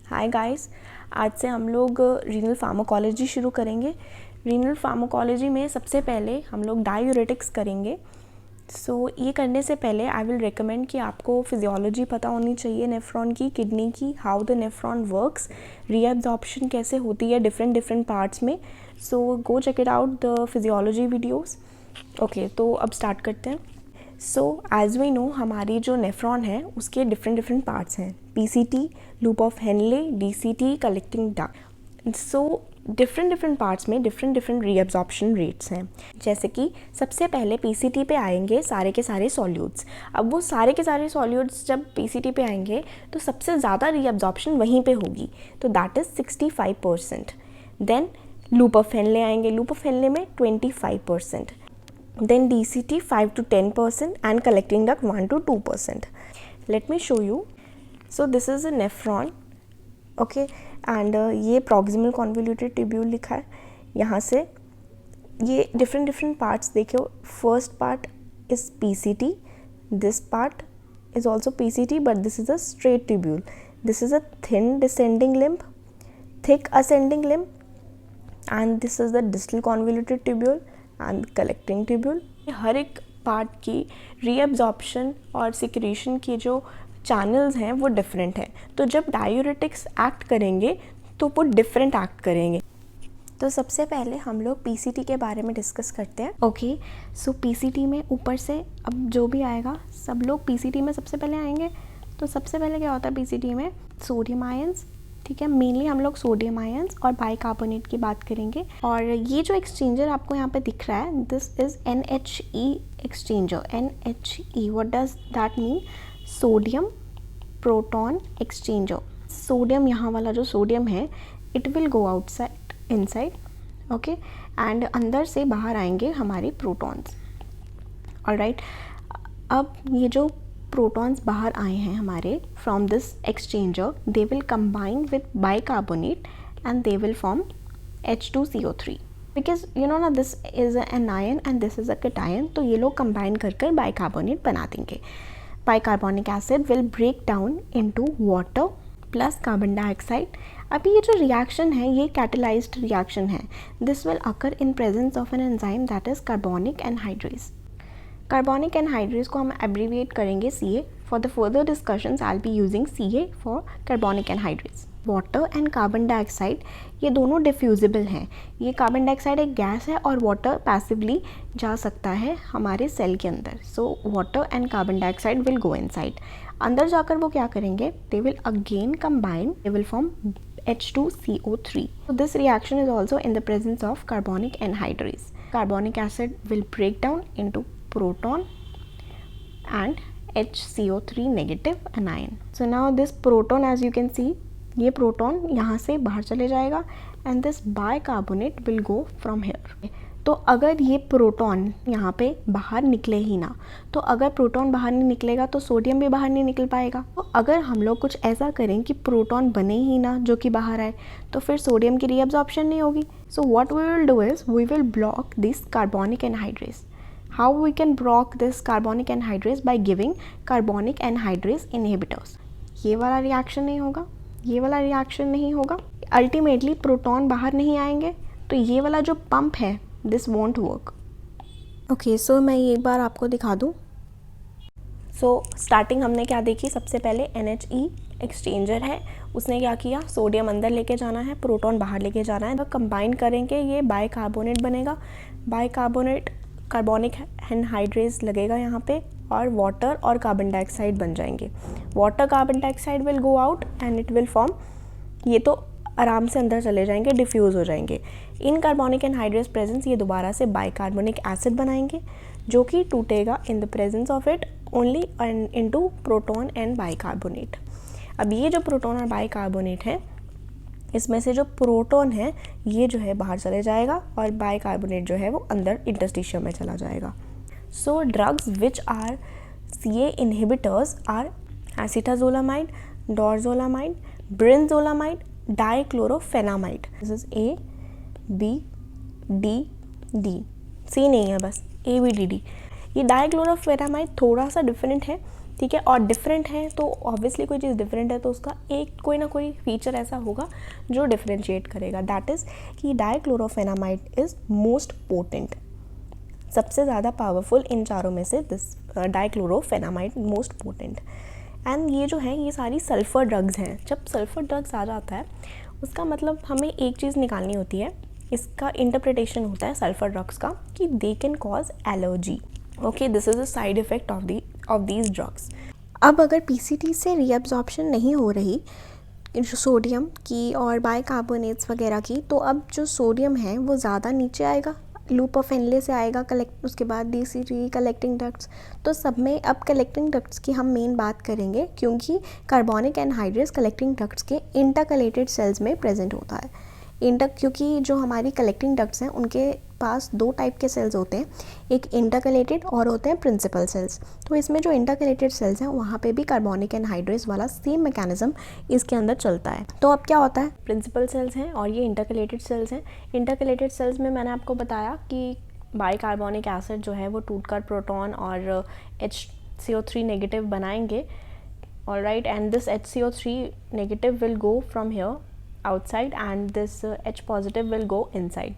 Hi guys, आज से हम लोग रीनल फार्माकोलॉजी शुरू करेंगे। रीनल फार्माकोलॉजी में सबसे पहले हम लोग डायूरेटिक्स करेंगे। ये करने से पहले आई विल रिकमेंड कि आपको फिजियोलॉजी पता होनी चाहिए नेफ्रॉन की, किडनी की, how the nephron works, reabsorption कैसे होती है डिफरेंट पार्ट्स में। Go check it out the physiology videos. Okay, तो अब स्टार्ट करते हैं। एज वी नो, हमारी जो नेफ्रॉन है उसके डिफरेंट पार्ट्स हैं, PCT, loop of Henley, DCT, collecting duct. Different parts में डिफरेंट रीअब्जॉर्प्शन रेट्स हैं। जैसे कि सबसे पहले पीसीटी पे आएंगे सारे के सारे सॉल्यूट्स। अब वो सारे के सारे सॉल्यूट्स जब पीसीटी पे आएंगे तो सबसे ज़्यादा रीअब्जॉर्प्शन वहीं पे होगी, तो that is 65%। Then loop of Henle आएंगे, लूप ऑफ हेनले में 25%। Then DCT 5 to 10% and collecting duct 1 to 2%. Let me show you. So this is a nephron, okay, and ये proximal convoluted tubule लिखा है। यहाँ से ये different parts देखियो। First part is PCT. This part is also PCT, but this is a straight tubule. This is a thin descending limb, thick ascending limb, and this is the distal convoluted tubule and collecting tubule. हर एक part की reabsorption और secretion की जो channels हैं वो different हैं, तो जब डायूरेटिक्स एक्ट करेंगे तो वो डिफरेंट एक्ट करेंगे। तो सबसे पहले हम लोग पीसीटी के बारे में डिस्कस करते हैं। ओके, सो पीसीटी में ऊपर से अब जो भी आएगा सब लोग पीसीटी में सबसे पहले आएंगे। तो सबसे पहले क्या होता है पीसीटी में? सोडियम आयंस, ठीक है। मेनली हम लोग सोडियम आयंस और बाइकार्बोनेट की बात करेंगे। और ये जो एक्सचेंजर आपको यहाँ पे दिख रहा है, this is NHE exchanger. NHE, what does that mean? Sodium proton exchanger. Sodium, यहाँ वाला जो सोडियम है, it will go outside inside, okay, and अंदर से बाहर आएंगे हमारे प्रोटॉन्स। ऑलराइट, अब ये जो प्रोटॉन्स बाहर आए हैं हमारे from this exchanger, they will combine with bicarbonate and they will form H2CO3, because you know ना, this is anion and this is a cation, तो ये लोग कंबाइन कर बाइकार्बोनेट बना देंगे। Bicarbonic acid will break down into water plus carbon dioxide. अभी ये जो रिएक्शन है ये कैटेलाइज्ड रिएक्शन है। This will occur in presence of an enzyme that is carbonic anhydrase. Carbonic anhydrase को हम एब्रीविएट करेंगे CA। For the further discussions I will be using CA for carbonic anhydrase. Water and carbon dioxide ये दोनों diffusible हैं। ये carbon dioxide एक gas है और वाटर पैसिवली जा सकता है हमारे सेल के अंदर। So water and carbon dioxide will go inside. अंदर जाकर वो क्या करेंगे? They will again combine, they will form H2CO3. So this reaction is also in the presence of carbonic anhydrase. Carbonic acid will break down into proton and HCO3 negative anion. So now this proton, as you can see, ये proton यहाँ से बाहर चले जाएगा and this bicarbonate will go from here. तो अगर ये proton यहाँ पे बाहर निकले ही ना, तो अगर प्रोटॉन बाहर नहीं निकलेगा तो सोडियम भी बाहर नहीं निकल पाएगा। तो अगर हम लोग कुछ ऐसा करें कि प्रोटॉन बने ही ना जो कि बाहर आए, तो फिर सोडियम की रीअब्जॉर्प्शन नहीं होगी। So what we will do is we will block this carbonic anhydrase. How we can block this carbonic anhydrase? By giving carbonic anhydrase inhibitors. ये वाला रिएक्शन नहीं होगा, ये वाला रिएक्शन नहीं होगा, अल्टीमेटली प्रोटॉन बाहर नहीं आएंगे, तो ये वाला जो पंप है दिस वोंट वर्क। ओके, सो मैं एक बार आपको दिखा दूँ। स्टार्टिंग हमने क्या देखी? सबसे पहले NHE एक्सचेंजर है, उसने क्या किया? सोडियम अंदर लेके जाना है, प्रोटॉन बाहर लेके जाना है, तो कंबाइन करेंगे, ये बाइकार्बोनेट बनेगा। बाइकार्बोनेट कार्बोनिक एनहाइड्रेज लगेगा यहाँ पे और वाटर और कार्बन डाइऑक्साइड बन जाएंगे। Water carbon dioxide will go out and it will form, ये तो आराम से अंदर चले जाएंगे, डिफ्यूज़ हो जाएंगे। इन कार्बोनिक एनहाइड्रेज प्रेजेंस ये दोबारा से बाइकार्बोनिक एसिड बनाएंगे जो कि टूटेगा in the presence of it only into proton and bicarbonate. अब ये जो प्रोटॉन और बाइकार्बोनेट है, इसमें से जो प्रोटॉन है ये जो है बाहर चले जाएगा और बाइकार्बोनेट जो है वो अंदर इंटरस्टिशियम में चला जाएगा। So drugs which are CA inhibitors are acetazolamide, dorzolamide, brinzolamide, dichlorphenamide. This is A, B, D, D। C नहीं है, बस A, B, D, D। ये डाइक्लोरोफेनामाइड थोड़ा सा डिफरेंट है, ठीक है, और डिफरेंट है तो ऑब्वियसली कोई चीज़ डिफरेंट है तो उसका एक कोई ना कोई फीचर ऐसा होगा जो डिफरेंशिएट करेगा। दैट इज़ कि डाइक्लोरोफेनामाइड इज़ मोस्ट पोटेंट, सबसे ज़्यादा पावरफुल इन चारों में से दिस डाइक्लोरोफेनामाइड मोस्ट पोटेंट। एंड ये जो है ये सारी सल्फ़र ड्रग्स हैं। जब सल्फ़र ड्रग्स आ जाता है उसका मतलब हमें एक चीज़ निकालनी होती है, इसका इंटरप्रिटेशन होता है सल्फ़र ड्रग्स का कि they can cause allergy. Okay, this is a side effect of these drugs. अब अगर पीसीटी से रीअब्जॉर्प्शन नहीं हो रही सोडियम की और बाइकार्बोनेट्स वगैरह की, तो अब जो सोडियम है वो ज़्यादा नीचे आएगा, लूप ऑफ एनले से आएगा कलेक्ट, उसके बाद डीसीटी कलेक्टिंग डक्ट्स। तो सब में अब कलेक्टिंग डक्ट्स की हम मेन बात करेंगे क्योंकि कार्बोनिक एनहाइड्रेस कलेक्टिंग डक्ट्स के इंटरकलेटेड सेल्स में प्रेजेंट होता है। क्योंकि जो हमारी कलेक्टिंग डक्ट्स हैं उनके पास दो टाइप के सेल्स होते हैं, एक इंटरकलेटेड और होते हैं प्रिंसिपल सेल्स। तो इसमें जो इंटरकलेटेड सेल्स हैं वहाँ पे भी कार्बोनिक एनहाइड्रेस वाला सेम मैकेनिज्म इसके अंदर चलता है। तो अब क्या होता है, प्रिंसिपल सेल्स हैं और ये इंटरकलेटेड सेल्स हैं। इंटरकलेटेड सेल्स में मैंने आपको बताया कि बाइकार्बोनिक एसिड जो है वो टूटकर प्रोटॉन और HCO3 नेगेटिव बनाएंगे, alright, and this HCO3 negative will go from here outside and this H positive will go inside.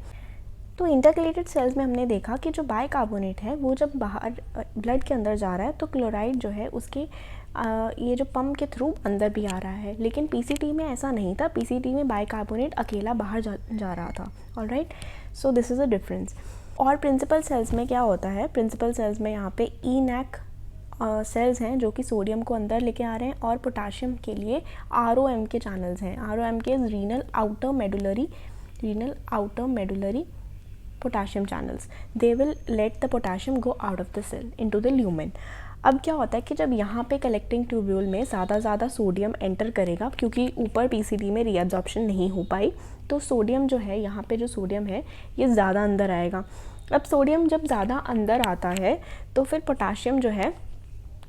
तो इंटरकलेटेड सेल्स में हमने देखा कि जो बाइकार्बोनेट है वो जब बाहर ब्लड के अंदर जा रहा है तो क्लोराइड जो है उसके ये जो पंप के थ्रू अंदर भी आ रहा है, लेकिन पीसीटी में ऐसा नहीं था। पीसीटी में बाइकार्बोनेट अकेला बाहर जा रहा था, alright. So this is a difference. और प्रिंसिपल सेल्स में क्या होता है, प्रिंसिपल सेल्स में यहाँ पे ENaC सेल्स हैं जो कि सोडियम को अंदर लेके आ रहे हैं और पोटाशियम के लिए ROM के चैनल्स हैं। ROM के renal outer medullary potassium channels, they will let the potassium go out of the cell into the lumen. अब क्या होता है कि जब यहाँ पे कलेक्टिंग ट्यूब्यूल में ज़्यादा सोडियम एंटर करेगा क्योंकि ऊपर पीसीटी में रीअब्जॉर्प्शन नहीं हो पाई, तो सोडियम जो है यहाँ पे जो सोडियम है ये ज़्यादा अंदर आएगा। अब सोडियम जब ज़्यादा अंदर आता है तो फिर पोटाशियम जो है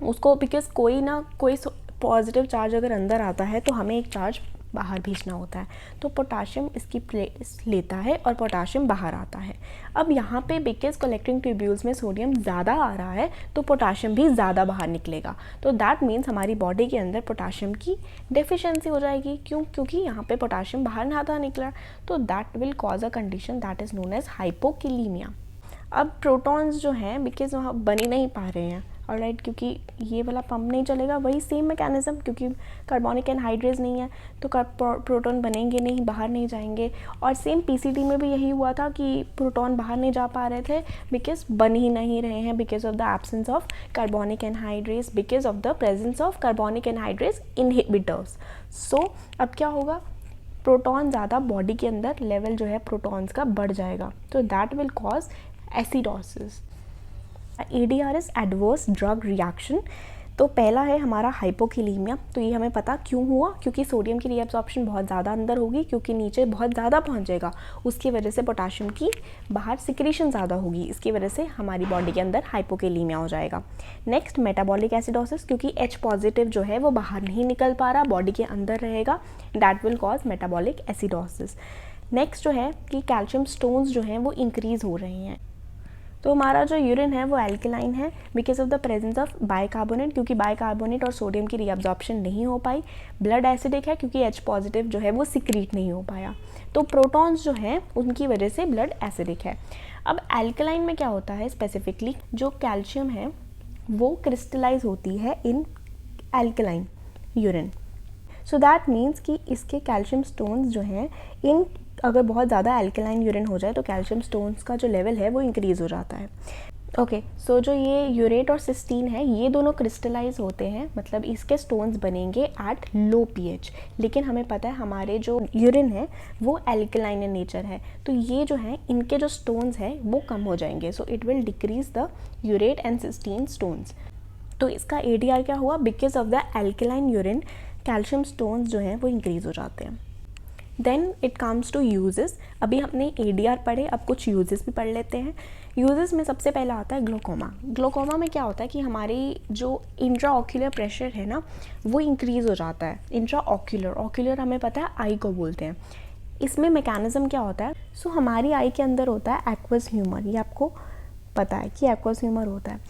उसको, बिकॉज कोई ना कोई पॉजिटिव चार्ज अगर अंदर आता है तो हमें एक चार्ज बाहर भेजना होता है, तो पोटाशियम इसकी प्लेस लेता है और पोटाशियम बाहर आता है। अब यहाँ पे बिकॉज कलेक्टिंग ट्यूब्यूल्स में सोडियम ज़्यादा आ रहा है तो पोटाशियम भी ज़्यादा बाहर निकलेगा। तो दैट मीन्स हमारी बॉडी के अंदर पोटाशियम की डेफिशिएंसी हो जाएगी। क्योंकि यहाँ पे पोटाशियम बाहर ज़्यादा निकला, तो that will cause a condition that is known as hypokalaemia. अब प्रोटॉन्स जो हैं बिकॉज वहाँ बन ही नहीं पा रहे हैं, ऑलराइट, क्योंकि ये वाला पंप नहीं चलेगा, वही सेम मैकेनिज्म, क्योंकि कार्बोनिक एनहाइड्रेस नहीं है तो प्रोटॉन बनेंगे नहीं, बाहर नहीं जाएंगे। और सेम पीसीटी में भी यही हुआ था कि प्रोटॉन बाहर नहीं जा पा रहे थे बिकॉज बन ही नहीं रहे हैं, because of the absence of carbonic anhydrase, because of the presence of carbonic anhydrase inhibitors. So अब क्या होगा, प्रोटॉन ज़्यादा बॉडी के अंदर लेवल जो है प्रोटॉन्स का बढ़ जाएगा, तो that will cause acidosis. ADR is adverse drug reaction. तो पहला है हमारा हाइपोकिलीमिया। तो ये हमें पता क्यों हुआ, क्योंकि सोडियम की रीअब्जॉर्प्शन बहुत ज़्यादा अंदर होगी, क्योंकि नीचे बहुत ज़्यादा पहुंच जाएगा, उसकी वजह से पोटाशियम की बाहर सिक्रीशन ज़्यादा होगी, इसकी वजह से हमारी बॉडी के अंदर हाइपोकिलीमिया हो जाएगा। नेक्स्ट मेटाबॉलिक एसिडोसिस, क्योंकि H पॉजिटिव जो है वो बाहर नहीं निकल पा रहा, बॉडी के अंदर रहेगा, that will cause metabolic acidosis. Next जो है कि कैल्शियम स्टोन्स जो हैं वो इंक्रीज़ हो रहे हैं। तो हमारा जो यूरिन है वो एल्कलाइन है because of the presence of bicarbonate, क्योंकि बाइकार्बोनेट और सोडियम की रीअब्जॉर्प्शन नहीं हो पाई। ब्लड एसिडिक है क्योंकि H पॉजिटिव जो है वो सिक्रीट नहीं हो पाया। तो प्रोटॉन्स जो हैं उनकी वजह से ब्लड एसिडिक है। अब एल्कलाइन में क्या होता है, स्पेसिफिकली जो कैल्शियम है वो क्रिस्टलाइज होती है in alkaline urine. So that means कि इसके कैल्शियम स्टोन्स जो हैं इन, अगर बहुत ज़्यादा एल्कलाइन यूरिन हो जाए तो कैल्शियम स्टोन्स का जो लेवल है वो इंक्रीज़ हो जाता है। ओके, सो जो ये यूरेट और सिस्टीन है ये दोनों क्रिस्टलाइज होते हैं, मतलब इसके स्टोन्स बनेंगे एट लो pH। लेकिन हमें पता है हमारे जो यूरिन है वो एल्कलाइन इन नेचर है, तो ये जो है इनके जो स्टोन्स हैं वो कम हो जाएंगे। So it will decrease the urate and cystine stones. तो इसका ADR क्या हुआ, because of the alkaline urine calcium stones जो हैं वो इंक्रीज़ हो जाते हैं। Then it comes to uses. अभी हमने ADR पढ़े, अब कुछ यूजेस भी पढ़ लेते हैं। यूजेस में सबसे पहला आता है ग्लोकोमा। ग्लोकोमा में क्या होता है कि हमारी जो इंट्रा ऑक्यूलर प्रेशर है ना वो इंक्रीज़ हो जाता है। इंट्रा ऑक्यूलर हमें पता है आई को बोलते हैं। इसमें मैकेनिज्म क्या होता है, सो हमारी आई के अंदर होता है एक्वस ह्यूमर। ये आपको पता है कि एक्वस ह्यूमर होता है,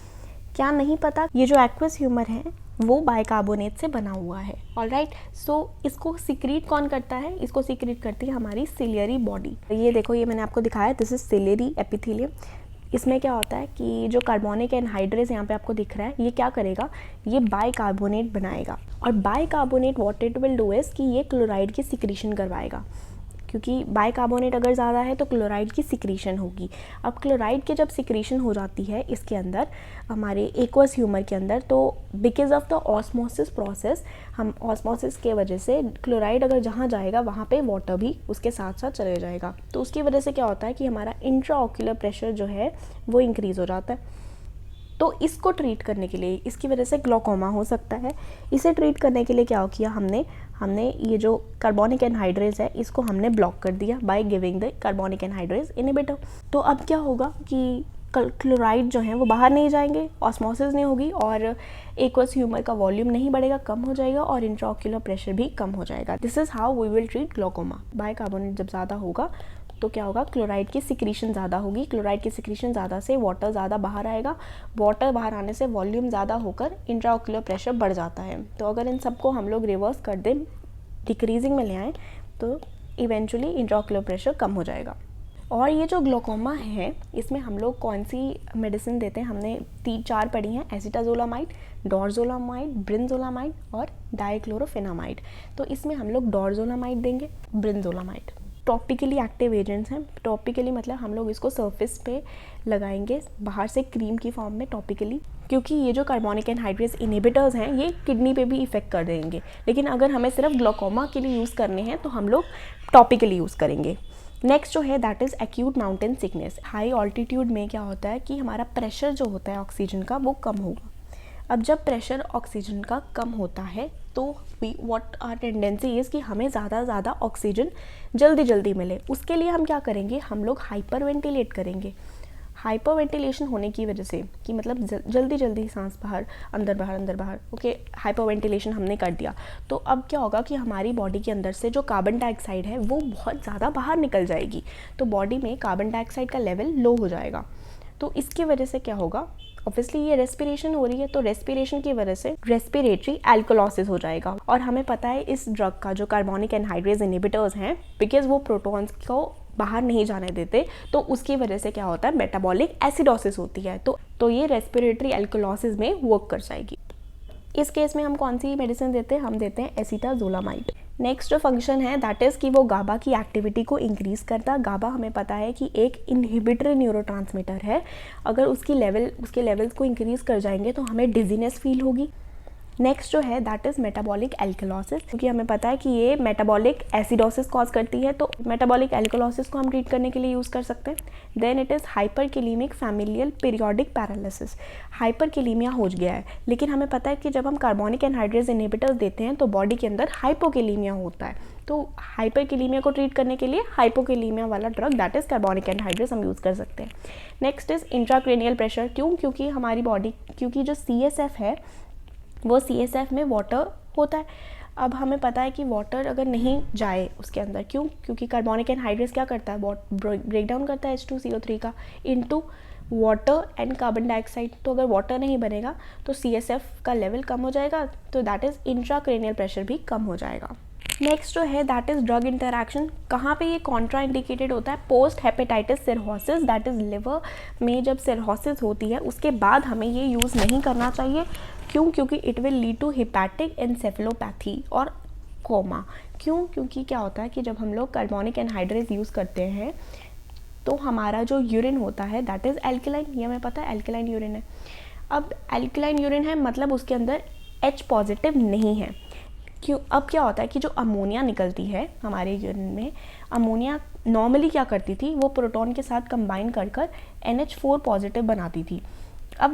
क्या नहीं पता, ये जो एक्वस ह्यूमर है वो बाइकार्बोनेट से बना हुआ है। ऑलराइट, सो इसको सीक्रेट कौन करता है? इसको सीक्रेट करती है हमारी सिलियरी बॉडी। ये देखो, ये मैंने आपको दिखाया, दिस इज सिलियरी एपिथेलियम। इसमें क्या होता है कि जो कार्बोनिक एनहाइड्रेस यहाँ पे आपको दिख रहा है, ये क्या करेगा, ये बाइकार्बोनेट बनाएगा। और bicarbonate what it will do is कि ये क्लोराइड की सिक्रीशन करवाएगा, क्योंकि बाइकार्बोनेट अगर ज़्यादा है तो क्लोराइड की सिक्रीशन होगी। अब क्लोराइड की जब सिक्रीशन हो जाती है इसके अंदर, हमारे एक्वस ह्यूमर के अंदर, तो because of the osmosis process, हम ऑस्मोसिस के वजह से क्लोराइड अगर जहाँ जाएगा वहाँ पे वाटर भी उसके साथ साथ चले जाएगा। तो उसकी वजह से क्या होता है कि हमारा इंट्राऑक्यूलर प्रेशर जो है वो इंक्रीज़ हो जाता है। तो इसको ट्रीट करने के लिए, इसकी वजह से ग्लोकोमा हो सकता है, इसे ट्रीट करने के लिए क्या किया हमने ये जो कार्बोनिक एनहाइड्रेस है इसको हमने ब्लॉक कर दिया by giving the carbonic anhydrase inhibitor. तो अब क्या होगा कि क्लोराइड जो है वो बाहर नहीं जाएंगे, ऑस्मोसिस नहीं होगी और एक्वस ह्यूमर का वॉल्यूम नहीं बढ़ेगा, कम हो जाएगा और इंट्राऑक्यूलर प्रेशर भी कम हो जाएगा। This is how we will treat glaucoma. Bicarbonate जब ज़्यादा होगा तो क्या होगा, क्लोराइड की सिक्रीशन ज़्यादा होगी, क्लोराइड की सिक्रीशन ज़्यादा से वाटर ज़्यादा बाहर आएगा, वाटर बाहर आने से वॉल्यूम ज़्यादा होकर इंट्राऑक्यूलर प्रेशर बढ़ जाता है। तो अगर इन सबको हम लोग रिवर्स कर दें, डिक्रीजिंग में ले आएँ, तो इवेंचुअली इंट्राऑक्यूलर प्रेशर कम हो जाएगा। और ये जो ग्लोकोमा है इसमें हम लोग कौन सी मेडिसिन देते हैं, हमने 3-4 पढ़ी हैं, एसिटाजोलामाइड, डोरजोलामाइड, ब्रिंजोलामाइड और डाइक्लोरोफेनामाइड। तो इसमें हम लोग डोरजोलामाइड देंगे, ब्रिंजोलामाइड। टॉपिकली एक्टिव एजेंट्स हैं, टॉपिकली मतलब हम लोग इसको सरफेस पे लगाएंगे बाहर से क्रीम की फॉर्म में टॉपिकली, क्योंकि ये जो कार्बोनिक एनहाइड्रेस इनहिबिटर्स हैं ये किडनी पे भी इफेक्ट कर देंगे। लेकिन अगर हमें सिर्फ ग्लोकोमा के लिए यूज़ करने हैं तो हम लोग टॉपिकली यूज़ करेंगे। नेक्स्ट जो है that is acute mountain sickness. High altitude में क्या होता है कि हमारा प्रेशर जो होता है ऑक्सीजन का वो कम होगा। अब जब प्रेशर ऑक्सीजन का कम होता है तो व्हाट आर टेंडेंसी इज़ कि हमें ज़्यादा ऑक्सीजन जल्दी मिले। उसके लिए हम क्या करेंगे, हम लोग हाइपर वेंटिलेट करेंगे। हाइपर वेंटिलेशन होने की वजह से कि मतलब जल्दी सांस बाहर अंदर बाहर, ओके, हाइपर वेंटिलेशन हमने कर दिया तो अब क्या होगा कि हमारी बॉडी के अंदर से जो कार्बन डाइऑक्साइड है वो बहुत ज़्यादा बाहर निकल जाएगी, तो बॉडी में कार्बन डाइऑक्साइड का लेवल लो हो जाएगा। तो इसकी वजह से क्या होगा, ऑब्वियसली ये रेस्पिरेशन हो रही है तो रेस्पिरेशन की वजह से रेस्पिरेटरी एल्कोलॉसिस हो जाएगा। और हमें पता है इस ड्रग का जो कार्बोनिक एनहाइड्रेस इनहिबिटर्स हैं, बिकॉज वो प्रोटॉन्स को बाहर नहीं जाने देते, तो उसकी वजह से क्या होता है, मेटाबॉलिक एसिडोसिस होती है, तो ये रेस्पिरेटरी एल्कोलॉसिस में वर्क कर जाएगी। इस केस में हम कौन सी मेडिसिन देते हैं, हम देते हैं एसिटाजोलामाइड। नेक्स्ट जो फंक्शन है दैट इज़ कि वो गाबा की एक्टिविटी को इंक्रीज़ करता। गाबा हमें पता है कि एक इनहिबिटरी न्यूरोट्रांसमीटर है, अगर उसके लेवल्स को इंक्रीज़ कर जाएंगे तो हमें डिजीनेस फील होगी। नेक्स्ट जो है दैट इज़ मेटाबॉलिक एल्कोलॉसिस, क्योंकि हमें पता है कि ये मेटाबॉलिक एसिडोसिस कॉज करती है, तो मेटाबॉलिक एल्कोलॉसिस को हम ट्रीट करने के लिए यूज़ कर सकते हैं। Then it is hyperkalaemic familial periodic paralysis. Hyperkalaemia हो गया है, लेकिन हमें पता है कि जब हम कार्बोनिक एनहाइड्रेस इनहिबिटर्स देते हैं तो बॉडी के अंदर हाइपोकेलेमिया होता है, तो हाइपरकेलेमिया को ट्रीट करने के लिए हाइपोकेलेमिया वाला drug that is carbonic anhydrase हम यूज़ कर सकते हैं। Next is intracranial pressure. क्योंकि हमारी बॉडी, क्योंकि जो CSF है वो CSF में वाटर होता है। अब हमें पता है कि वाटर अगर नहीं जाए उसके अंदर, क्योंकि कार्बोनिक एनहाइड्रेस क्या करता है, ब्रेक डाउन करता है H2CO3 का into water and carbon dioxide. तो अगर वाटर नहीं बनेगा तो CSF का लेवल कम हो जाएगा, तो दैट इज़ इंट्राक्रेनियल प्रेशर भी कम हो जाएगा। नेक्स्ट जो है दैट इज़ ड्रग इंटरैक्शन। कहाँ पे ये कॉन्ट्रा इंडिकेटेड होता है, post hepatitis cirrhosis, that is liver में जब सिरहोसिस होती है उसके बाद हमें ये यूज़ नहीं करना चाहिए। क्योंकि it will lead to hepatic encephalopathy और कोमा। क्योंकि क्या होता है कि जब हम लोग कार्बोनिक एनहाइड्रेस यूज़ करते हैं तो हमारा जो यूरिन होता है दैट इज़ एल्कलाइन, ये हमें पता है एल्कलाइन यूरिन है। अब एल्कलाइन यूरिन है मतलब उसके अंदर H पॉजिटिव नहीं है। अब क्या होता है कि जो अमोनिया निकलती है हमारे यूरिन में, अमोनिया नॉर्मली क्या करती थी, वो प्रोटॉन के साथ कंबाइन कर NH4 पॉजिटिव बनाती थी। अब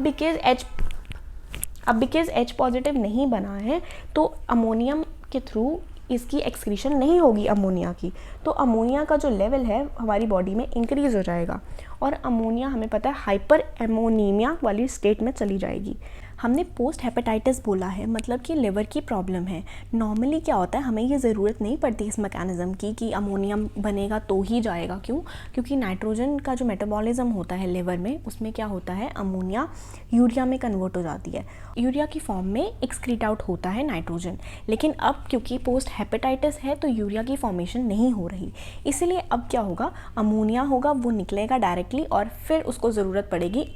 बिकॉज H पॉजिटिव नहीं बना है तो अमोनियम के थ्रू इसकी एक्सक्रीशन नहीं होगी अमोनिया की, तो अमोनिया का जो लेवल है हमारी बॉडी में इंक्रीज़ हो जाएगा और अमोनिया हमें पता है हाइपर एमोनीमिया वाली स्टेट में चली जाएगी। हमने पोस्ट हेपेटाइटिस बोला है, मतलब कि लिवर की प्रॉब्लम है। नॉर्मली क्या होता है, हमें ये ज़रूरत नहीं पड़ती इस मैकेनिज़्म की कि अमोनियम बनेगा तो ही जाएगा। क्यों? क्योंकि नाइट्रोजन का जो मेटाबॉलिज्म होता है लिवर में, उसमें क्या होता है, अमोनिया यूरिया में कन्वर्ट हो जाती है, यूरिया की फॉर्म में एक्सक्रीट आउट होता है नाइट्रोजन। लेकिन अब क्योंकि पोस्ट हेपेटाइटिस है तो यूरिया की फॉर्मेशन नहीं हो रही, इसलिए अब क्या होगा, अमोनिया होगा, वो निकलेगा डायरेक्टली और फिर उसको ज़रूरत पड़ेगी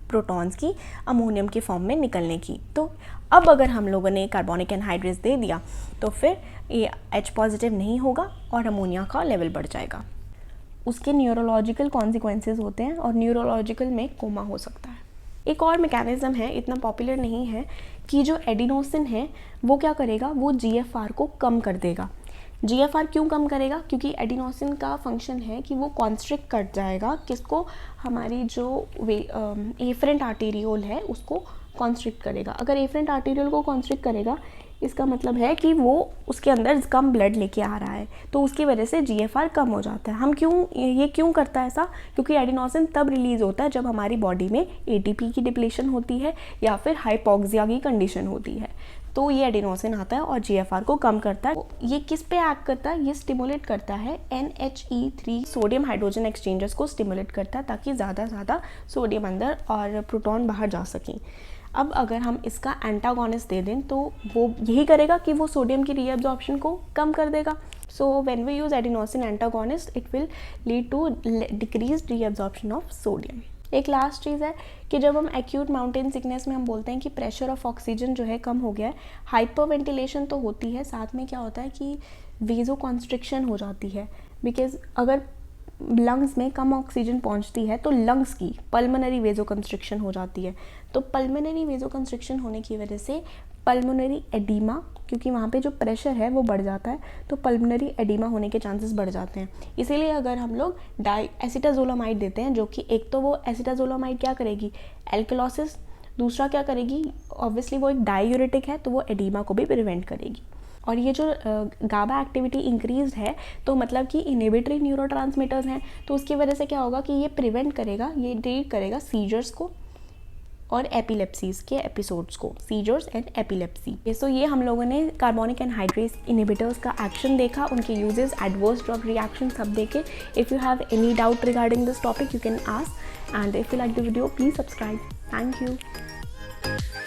प्रोटॉन्स की अमोनियम के फॉर्म में निकलने की। तो अब अगर हम लोगों ने कार्बोनिक एनहाइड्रेस दे दिया तो फिर ये H पॉजिटिव नहीं होगा और अमोनिया का लेवल बढ़ जाएगा। उसके न्यूरोलॉजिकल कॉन्सिक्वेंसेस होते हैं और न्यूरोलॉजिकल में कोमा हो सकता है। एक और मैकेनिज़्म है, इतना पॉपुलर नहीं है, कि जो एडिनोसिन है वो क्या करेगा, वो GFR को कम कर देगा। GFR क्यों कम करेगा? क्योंकि एडिनोसिन का फंक्शन है कि वो कॉन्स्ट्रिक्ट कर जाएगा किसको, हमारी जो एफरेंट आर्टेरियोल है उसको कॉन्स्ट्रिक्ट करेगा। अगर एफरेंट आर्टेरियोल को कॉन्स्ट्रिक्ट करेगा, इसका मतलब है कि वो उसके अंदर कम ब्लड लेके आ रहा है, तो उसकी वजह से GFR कम हो जाता है। ये क्यों करता है ऐसा? क्योंकि एडिनोसिन तब रिलीज़ होता है जब हमारी बॉडी में ATP की डिप्लीशन होती है या फिर हाइपोक्सिया की कंडीशन होती है, तो ये एडिनोसिन आता है और GFR को कम करता है। ये किस पे एक्ट करता है? ये स्टिमुलेट करता है NHE3 सोडियम हाइड्रोजन एक्सचेंजर्स को स्टिमुलेट करता है, ताकि ज़्यादा से ज़्यादा सोडियम अंदर और प्रोटॉन बाहर जा सकें। अब अगर हम इसका एंटागोनिस्ट दे दें तो वो यही करेगा कि वो सोडियम की रीअब्जॉर्प्शन को कम कर देगा। So when we use adenosine antagonist it will lead to decreased reabsorption of sodium. एक लास्ट चीज़ है कि जब हम एक्यूट माउंटेन सिकनेस में हम बोलते हैं कि प्रेशर ऑफ ऑक्सीजन जो है कम हो गया है, हाइपरवेंटिलेशन तो होती है, साथ में क्या होता है कि वेजो कॉन्स्ट्रिक्शन हो जाती है। बिकॉज अगर लंग्स में कम ऑक्सीजन पहुंचती है तो लंग्स की पल्मोनरी वेजो कंस्ट्रिक्शन हो जाती है। तो पल्मोनरी वेजो कंस्ट्रिक्शन होने की वजह से पल्मोनरी एडीमा, क्योंकि वहाँ पे जो प्रेशर है वो बढ़ जाता है, तो पल्मोनरी एडीमा होने के चांसेस बढ़ जाते हैं। इसीलिए अगर हम लोग एसिटाजोलामाइड देते हैं, जो कि एक तो वो एसिटाजोलामाइड क्या करेगी, एल्कलॉसिस, दूसरा क्या करेगी, ऑब्वियसली वो एक डायूरेटिक है तो वो एडीमा को भी प्रिवेंट करेगी। और ये जो गाबा एक्टिविटी इंक्रीज है तो मतलब कि इनहिबिटरी न्यूरोट्रांसमीटर्स हैं, तो उसकी वजह से क्या होगा कि ये प्रिवेंट करेगा, ये ट्रीट करेगा सीजर्स को और एपिलेप्सीज के एपिसोड्स को, सीजर्स एंड एपिलेप्सी। सो ये हम लोगों ने कार्बोनिक एनहाइड्रेस इनहिबिटर्स का एक्शन देखा, उनके यूजेस, एडवर्स ड्रग रिएक्शन सब देखे। If you have any doubt regarding this topic you can ask, and if you like the video please subscribe. Thank you.